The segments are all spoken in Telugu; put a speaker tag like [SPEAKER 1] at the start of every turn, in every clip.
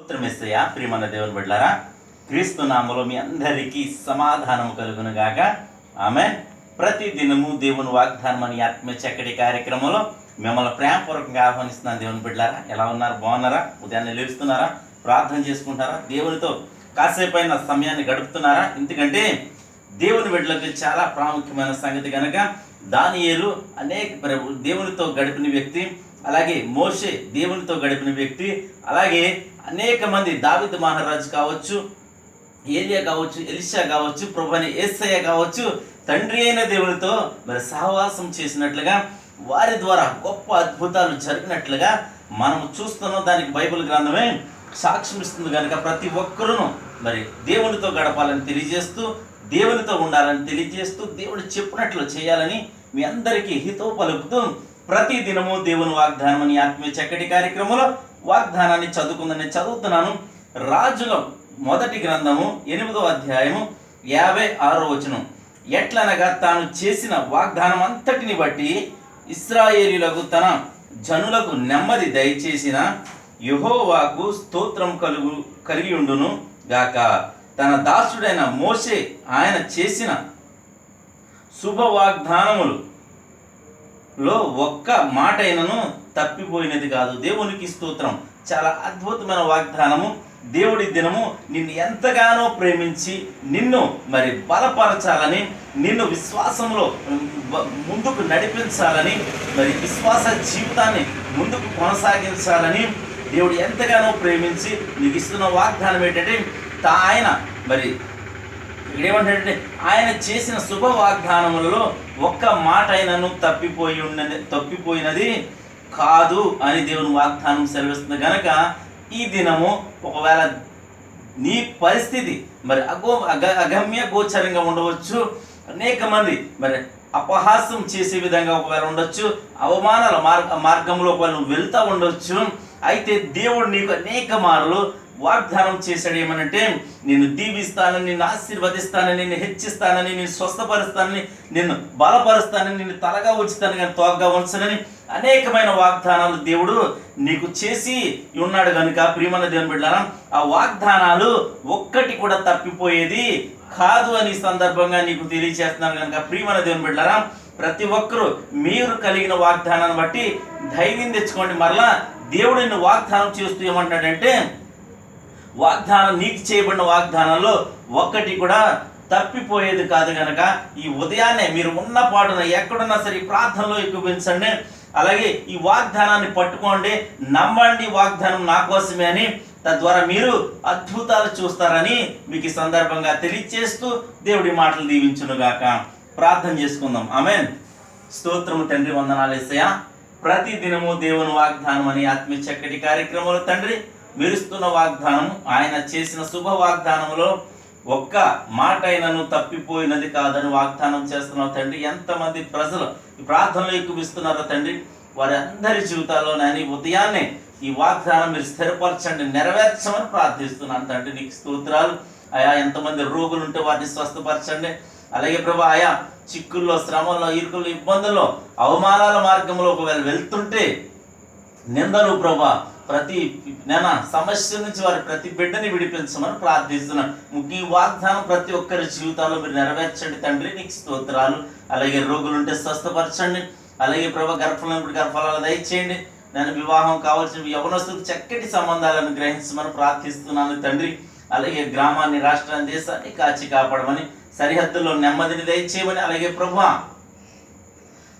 [SPEAKER 1] స్తోత్రమెస్సయ్యా ప్రియమైన దేవుని బిడ్డలారా, క్రీస్తు నామములో మీ అందరికీ సమాధానం కలుగును గాక. ఆమేన్. ప్రతి దినము దేవుని వాగ్దానం అనే ఆత్మీయ చక్కటి కార్యక్రమంలో మిమ్మల్ని ప్రేమపూర్వకంగా ఆహ్వానిస్తున్నాను. దేవుని బిడ్డలారా, ఎలా ఉన్నారు? బాగున్నారా? ఉదయాన్నే లేస్తున్నారా? ప్రార్థన చేసుకుంటారా? దేవునితో కాసేపైన సమయాన్ని గడుపుతున్నారా? ఎందుకంటే దేవుని బిడ్డలకు చాలా ప్రాముఖ్యమైన సంగతి కనుక దానియేలు దేవునితో గడిపిన వ్యక్తి, అలాగే మోషే దేవునితో గడిపిన వ్యక్తి, అలాగే అనేక మంది దావీదు మహారాజు కావచ్చు, ఏలియా కావచ్చు, ఎలీషా కావచ్చు, ప్రభువైన యేసయ్య కావచ్చు, తండ్రి అయిన దేవునితో సహవాసం చేసినట్లుగా వారి ద్వారా గొప్ప అద్భుతాలు జరిగినట్లుగా మనం చూస్తున్నాం. దానికి బైబిల్ గ్రంథమే సాక్ష్యం ఇస్తుంది కనుక ప్రతి ఒక్కరూ దేవునితో గడపాలని తెలియజేస్తూ, దేవునితో ఉండాలని తెలియజేస్తూ, దేవుడు చెప్పినట్లు చేయాలని మీ అందరికీ హితో పలుకుతూ ప్రతి దినము దేవుని వాగ్దానం అని ఆత్మీయ చక్కటి కార్యక్రమంలో వాగ్దానాన్ని చదువుకుందని చదువుతున్నాను. రాజుల మొదటి గ్రంథము 8వ అధ్యాయము 56వ వచనం. ఎట్లనగా తాను చేసిన వాగ్దానం అంతటిని బట్టి ఇశ్రాయేలీయులకు తన జనులకు నెమ్మది దయచేసిన యెహోవాకు స్తోత్రం కలిగి ఉండును గాక. తన దాసుడైన మోషే ఆయన చేసిన శుభవాగ్దానములు లో ఒక్క మాట అయినను తప్పిపోయినది కాదు. దేవునికి స్తోత్రం. చాలా అద్భుతమైన వాగ్దానము. దేవుడి దినము నిన్ను ఎంతగానో ప్రేమించి నిన్ను బలపరచాలని, నిన్ను విశ్వాసంలో ముందుకు నడిపించాలని, విశ్వాస జీవితాన్ని ముందుకు కొనసాగించాలని దేవుడు ఎంతగానో ప్రేమించి నీకు ఇస్తున్న వాగ్దానం ఏంటంటే ఆయన ఏమంటాడంటే ఆయన చేసిన శుభ వాగ్దానములలో ఒక్క మాట అయినను తప్పిపోయినది కాదు అని దేవుని వాగ్దానం సెలవిస్తుంది కనుక ఈ దినము ఒకవేళ నీ పరిస్థితి అగమ్య గోచరంగా ఉండవచ్చు. అనేక మంది అపహాస్యం చేసే విధంగా ఒకవేళ ఉండొచ్చు, అవమానాల మార్గంలో ఒకవేళ నువ్వు వెళ్తూ ఉండొచ్చు. అయితే దేవుడు నీకు అనేక మార్లు వాగ్దానం చేశాడు. ఏమనంటే నిన్ను దీవిస్తానని, నిన్ను ఆశీర్వదిస్తానని, నిన్ను హెచ్చిస్తానని, నిన్ను స్వస్థపరుస్తానని, నిన్ను బలపరుస్తానని, నిన్ను తలగా ఉంచుతానని, కానీ తోగ్గా ఉంచుతానని అనేకమైన వాగ్దానాలు దేవుడు నీకు చేసి ఉన్నాడు కనుక ప్రియమైన దేవుని బిడ్డలారా, ఆ వాగ్దానాలు ఒక్కటి కూడా తప్పిపోయేది కాదు అని సందర్భంగా నీకు తెలియజేస్తున్నాను కనుక ప్రియమైన దేవుని బిడ్డలారా, ప్రతి ఒక్కరూ మీరు కలిగిన వాగ్దానాన్ని బట్టి ధైర్యం తెచ్చుకోండి. మరలా దేవుడు నిన్ను వాగ్దానం చేస్తూ ఏమంటాడంటే వాగ్దానం నీకు చేయబడిన వాగ్దానంలో ఒక్కటి కూడా తప్పిపోయేది కాదు కనుక ఈ ఉదయాన్నే మీరు ఉన్న పాటున ఎక్కడున్నా సరే ప్రార్థనలో ఎక్కువించండి. అలాగే ఈ వాగ్దానాన్ని పట్టుకోండి, నమ్మండి. వాగ్దానం నా కోసమే అని, తద్వారా మీరు అద్భుతాలు చూస్తారని మీకు ఈ సందర్భంగా తెలియచేస్తూ దేవుడి మాటలు దీవించునుగాక. ప్రార్థన చేసుకుందాం. ఆమేన్. స్తోత్రము తండ్రి, వందనాలు యేసయ్యా. ప్రతి దినము దేవుని వాగ్దానం అని ఆత్మీయ చక్కటి కార్యక్రమంలో తండ్రి మెరుస్తున్న వాగ్దానం, ఆయన చేసిన శుభ వాగ్దానంలో ఒక్క మాట అయినను తప్పిపోయినది కాదని వాగ్దానం చేస్తున్నావు తండ్రి. ఎంతమంది ప్రజలు ఈ ప్రార్థనలో ఎక్కువిస్తున్నారో తండ్రి, వారి అందరి జీవితాల్లో నేను ఉదయాన్నే ఈ వాగ్దానం మీరు స్థిరపరచండి, నెరవేర్చమని ప్రార్థిస్తున్నాను తండ్రి. నీకు స్తోత్రాలు. ఆయా ఎంతమంది రోగులు ఉంటే వారిని స్వస్థపరచండి. అలాగే ప్రభా, ఆయా చిక్కుల్లో, శ్రమల్లో, ఇరుకుల్లో, ఇబ్బందుల్లో, అవమానాల మార్గంలో ఒకవేళ వెళ్తుంటే నిందలు ప్రభా, ప్రతి సమస్య నుంచి వారి ప్రతి బిడ్డని విడిపించమని ప్రార్థిస్తున్నాను. ఈ వాగ్దానం ప్రతి ఒక్కరి జీవితాల్లో మీరు నెరవేర్చండి తండ్రి. నీకు స్తోత్రాలు. అలాగే రోగులుంటే స్వస్థపరచండి. అలాగే ప్రభా, గర్భఫలాలు దయచేయండి. నేను వివాహం కావాల్సిన యవనస్తులకు చక్కటి సంబంధాలను గ్రహించమని ప్రార్థిస్తున్నాను తండ్రి. అలాగే గ్రామాన్ని, రాష్ట్రాన్ని, దేశాన్ని కాచి కాపాడమని, సరిహద్దుల్లో నెమ్మదిని దయచేయమని. అలాగే ప్రభా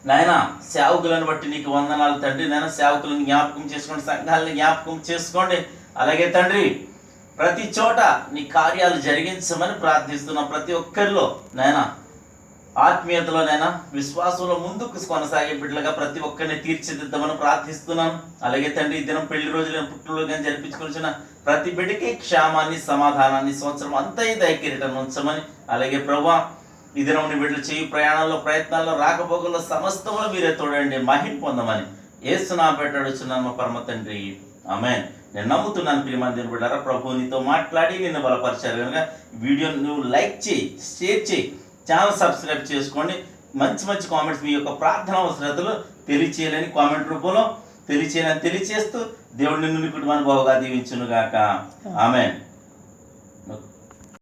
[SPEAKER 1] నాయన సేవకులను బట్టి నీకు వందనాలు తండ్రి. నాయన సేవకులను జ్ఞాపకం చేసుకోండి, సంఘాలను జ్ఞాపకం చేసుకోండి. అలాగే తండ్రి ప్రతి చోట నీ కార్యాలు జరిగించమని ప్రార్థిస్తున్నాం. ప్రతి ఒక్కరిలో నాయన ఆత్మీయతలో నాయన విశ్వాసంలో ముందుకు కొనసాగే బిడ్డలుగా ప్రతి ఒక్కరిని తీర్చిదిద్దామని ప్రార్థిస్తున్నాను. అలాగే తండ్రి ఈ దినం పెళ్లి రోజులను, పుట్టినరోజులను జరిపించుకొచ్చిన ప్రతి బిడ్డకి క్షేమాన్ని, సమాధానాన్ని, సంవత్సరం అంతా దయకిరీటం ఉంచమని. అలాగే ప్రభా ఈ దినం నీ బిడ్డలు చేయి ప్రయాణాల్లో, ప్రయత్నాల్లో, రాకపోకల్లో సమస్తంలో మీరే తోడండి, మహిమ పొందమని యేసు నామమున పెట్టాడుచున్నాను మా పరమ తండ్రి. ఆమేన్. నేను నమ్ముతున్నాను ప్రియమైన దేవుని బిడ్డలారా, ప్రభు నీతో మాట్లాడి నిన్ను బలపరిచారు కనుక వీడియోని నువ్వు లైక్ చేయి, షేర్ చేయి, ఛానల్ సబ్స్క్రైబ్ చేసుకోండి. మంచి మంచి కామెంట్స్, మీ యొక్క ప్రార్థన అవసరతలు తెలియచేయాలని కామెంట్ రూపంలో తెలియచేస్తూ దేవుడు నిన్ను నీ కుటుంబాన్ని బాగుగా దీవించును గాక. ఆమేన్.